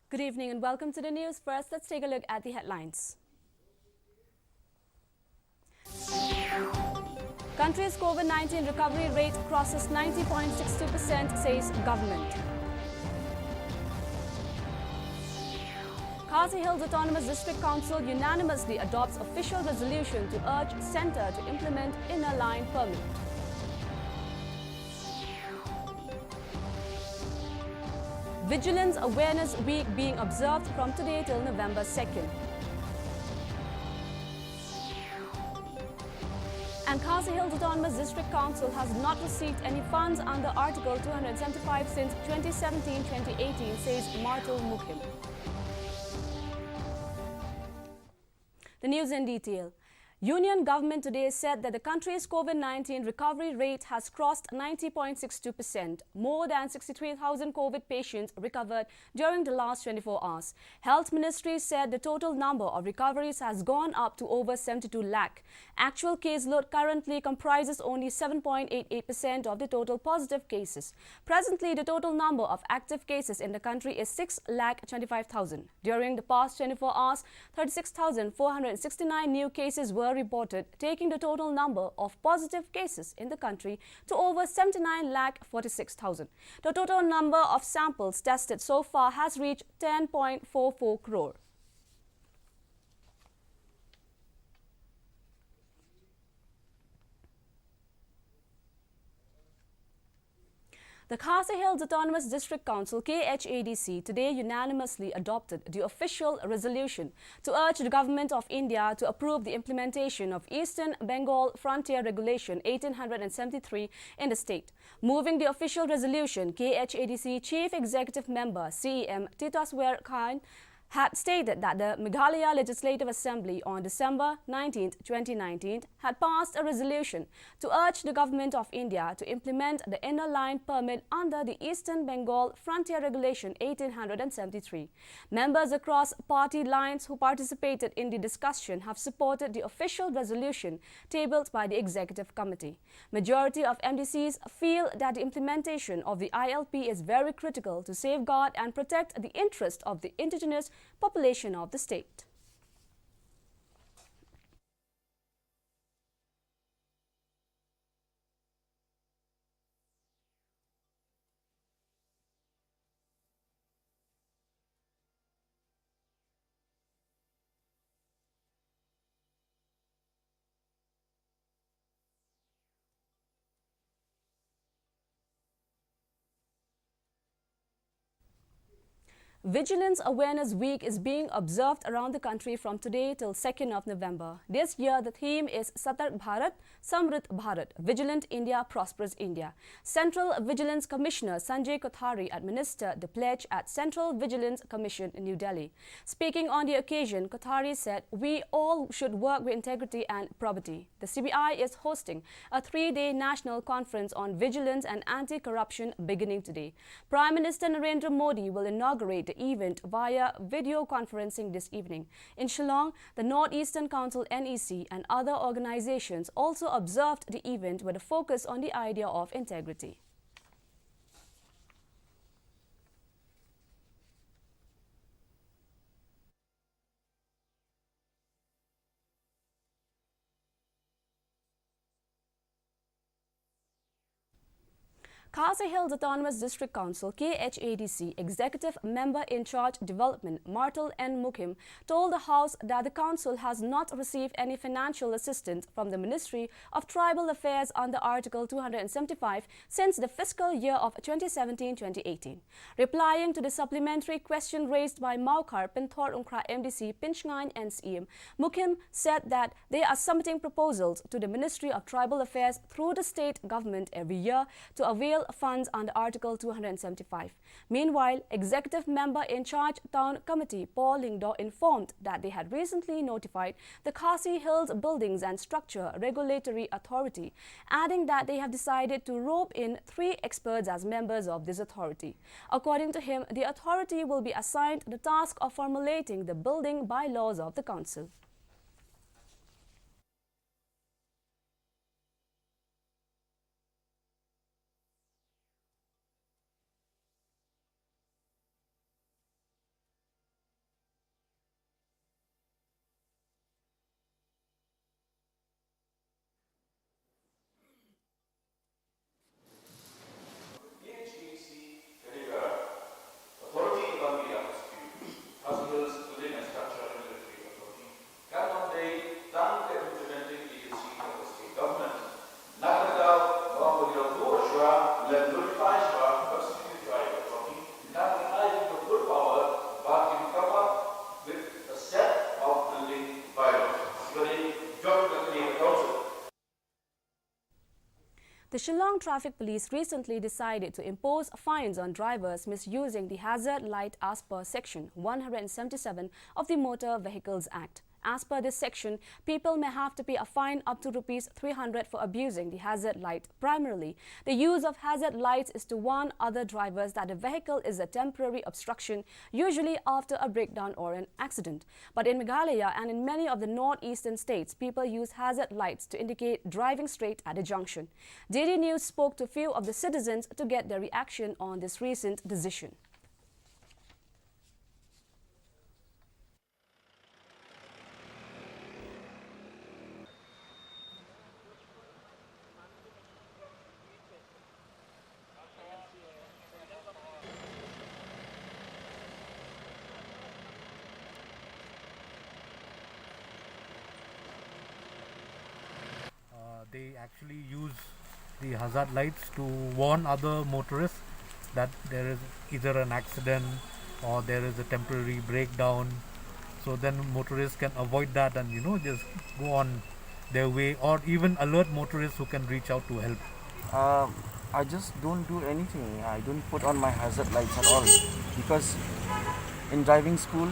Good evening and welcome to the news. First, let's take a look at the headlines. Country's COVID-19 recovery rate crosses 90.62%, says government. Khasi Hills Autonomous District Council unanimously adopts official resolution to urge centre to implement inner line permit. Vigilance Awareness Week being observed from today till November 2nd. And Khasi Hills Autonomous District Council has not received any funds under Article 275 since 2017-2018, says Martul Mukim. The news in detail. Union government today said that the country's COVID-19 recovery rate has crossed 90.62%. More than 63,000 COVID patients recovered during the last 24 hours. Health Ministry said the total number of recoveries has gone up to over 72 lakh. Actual caseload currently comprises only 7.88% of the total positive cases. Presently, the total number of active cases in the country is 6,25,000. During the past 24 hours, 36,469 new cases were reported, taking the total number of positive cases in the country to over 79,46,000. The total number of samples tested so far has reached 10.44 crore. The Khasi Hills Autonomous District Council KHADC today unanimously adopted the official resolution to urge the Government of India to approve the implementation of Eastern Bengal Frontier Regulation 1873 in the state. Moving the official resolution, KHADC Chief Executive Member CEM Titaswar Khan had stated that the Meghalaya Legislative Assembly on December 19, 2019 had passed a resolution to urge the Government of India to implement the inner line permit under the Eastern Bengal Frontier Regulation 1873. Members across party lines who participated in the discussion have supported the official resolution tabled by the Executive Committee. Majority of MDCs feel that the implementation of the ILP is very critical to safeguard and protect the interest of the indigenous population of the state. Vigilance Awareness Week is being observed around the country from today till 2nd of November. This year, the theme is Satark Bharat, Samrit Bharat, Vigilant India, Prosperous India. Central Vigilance Commissioner Sanjay Kothari administered the pledge at Central Vigilance Commission in New Delhi. Speaking on the occasion, Kothari said, "We all should work with integrity and probity." The CBI is hosting a 3-day national conference on vigilance and anti-corruption beginning today. Prime Minister Narendra Modi will inaugurate the event via video conferencing this evening. In Shillong, the Northeastern Council NEC and other organizations also observed the event with a focus on the idea of integrity. Khasi Hills Autonomous District Council KHADC Executive Member in Charge Development Martul N. Mukim told the House that the Council has not received any financial assistance from the Ministry of Tribal Affairs under Article 275 since the fiscal year of 2017-2018. Replying to the supplementary question raised by Maukar Pinthor Unkra MDC Pinchngine NCM, Mukim said that they are submitting proposals to the Ministry of Tribal Affairs through the state government every year to avail funds under Article 275. Meanwhile, Executive Member in Charge Town Committee Paul Lingdo informed that they had recently notified the Khasi Hills Buildings and Structure Regulatory Authority, adding that they have decided to rope in 3 experts as members of this authority. According to him, the authority will be assigned the task of formulating the building bylaws of the Council. The Shillong Traffic Police recently decided to impose fines on drivers misusing the hazard light as per Section 177 of the Motor Vehicles Act. As per this section, people may have to pay a fine up to Rs 300 for abusing the hazard light. Primarily, the use of hazard lights is to warn other drivers that the vehicle is a temporary obstruction, usually after a breakdown or an accident. But in Meghalaya and in many of the northeastern states, people use hazard lights to indicate driving straight at a junction. DD News spoke to a few of the citizens to get their reaction on this recent decision. They actually use the hazard lights to warn other motorists that there is either an accident or there is a temporary breakdown, so then motorists can avoid that and just go on their way, or even alert motorists who can reach out to help. I just don't do anything. I don't put on my hazard lights at all because in driving school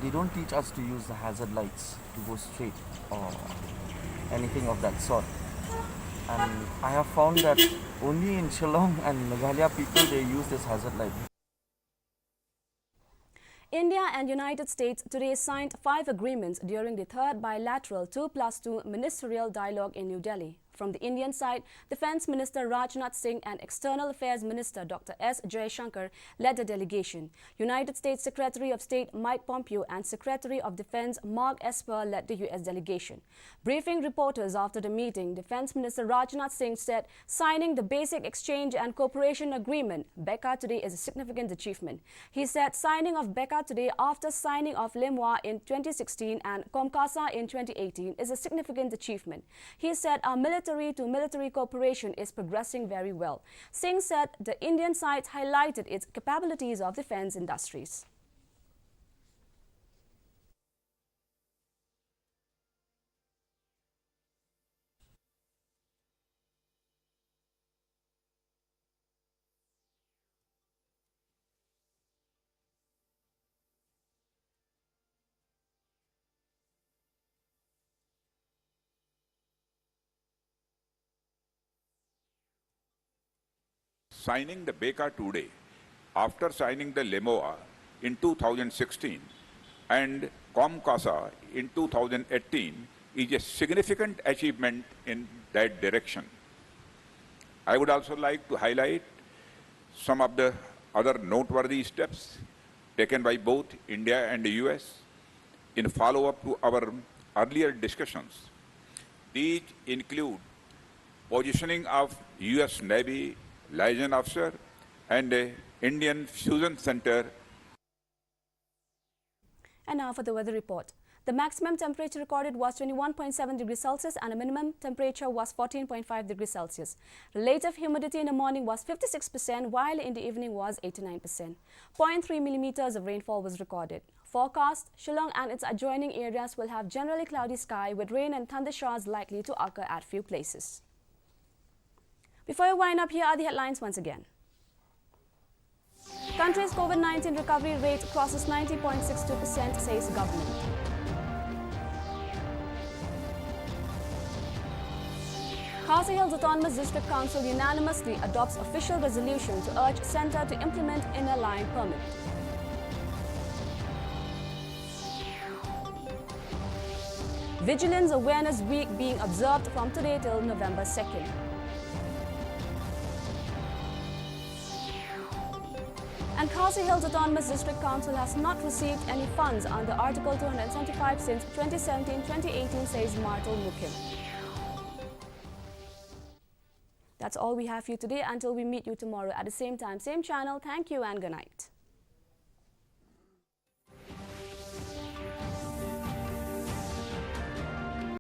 they don't teach us to use the hazard lights to go straight or anything of that sort. And I have found that only in Shillong and Meghalaya people they use this hazard light. India and United States today signed 5 agreements during the third bilateral 2+2 ministerial dialogue in New Delhi. From the Indian side, Defence Minister Rajnath Singh and External Affairs Minister Dr. S. Jaishankar led the delegation. United States Secretary of State Mike Pompeo and Secretary of Defense Mark Esper led the U.S. delegation. Briefing reporters after the meeting, Defence Minister Rajnath Singh said signing the Basic Exchange and Cooperation Agreement, BECA, today is a significant achievement. He said signing of BECA today after signing of LIMWA in 2016 and COMCASA in 2018 is a significant achievement. He said our military-to-military cooperation is progressing very well. Singh said the Indian side highlighted its capabilities of defense industries. Signing the BECA today, after signing the LIMOA in 2016 and COMCASA in 2018, is a significant achievement in that direction. I would also like to highlight some of the other noteworthy steps taken by both India and the US in follow-up to our earlier discussions. These include positioning of US Navy liaison officer and Indian Fusion Center. And now for the weather report. The maximum temperature recorded was 21.7 degrees Celsius and the minimum temperature was 14.5 degrees Celsius. Relative humidity in the morning was 56%, while in the evening was 89%. 0.3 millimeters of rainfall was recorded. Forecast: Shillong and its adjoining areas will have generally cloudy sky with rain and thunder showers likely to occur at few places. Before I wind up, here are the headlines once again. Country's COVID-19 recovery rate crosses 90.62%, says government. Khasi Hills Autonomous District Council unanimously adopts official resolution to urge centre to implement inner line permit. Vigilance Awareness Week being observed from today till November 2nd. And Khasi Hills Autonomous District Council has not received any funds under Article 275 since 2017-2018, says Martel Mukim. That's all we have for you today. Until we meet you tomorrow at the same time, same channel. Thank you and good night.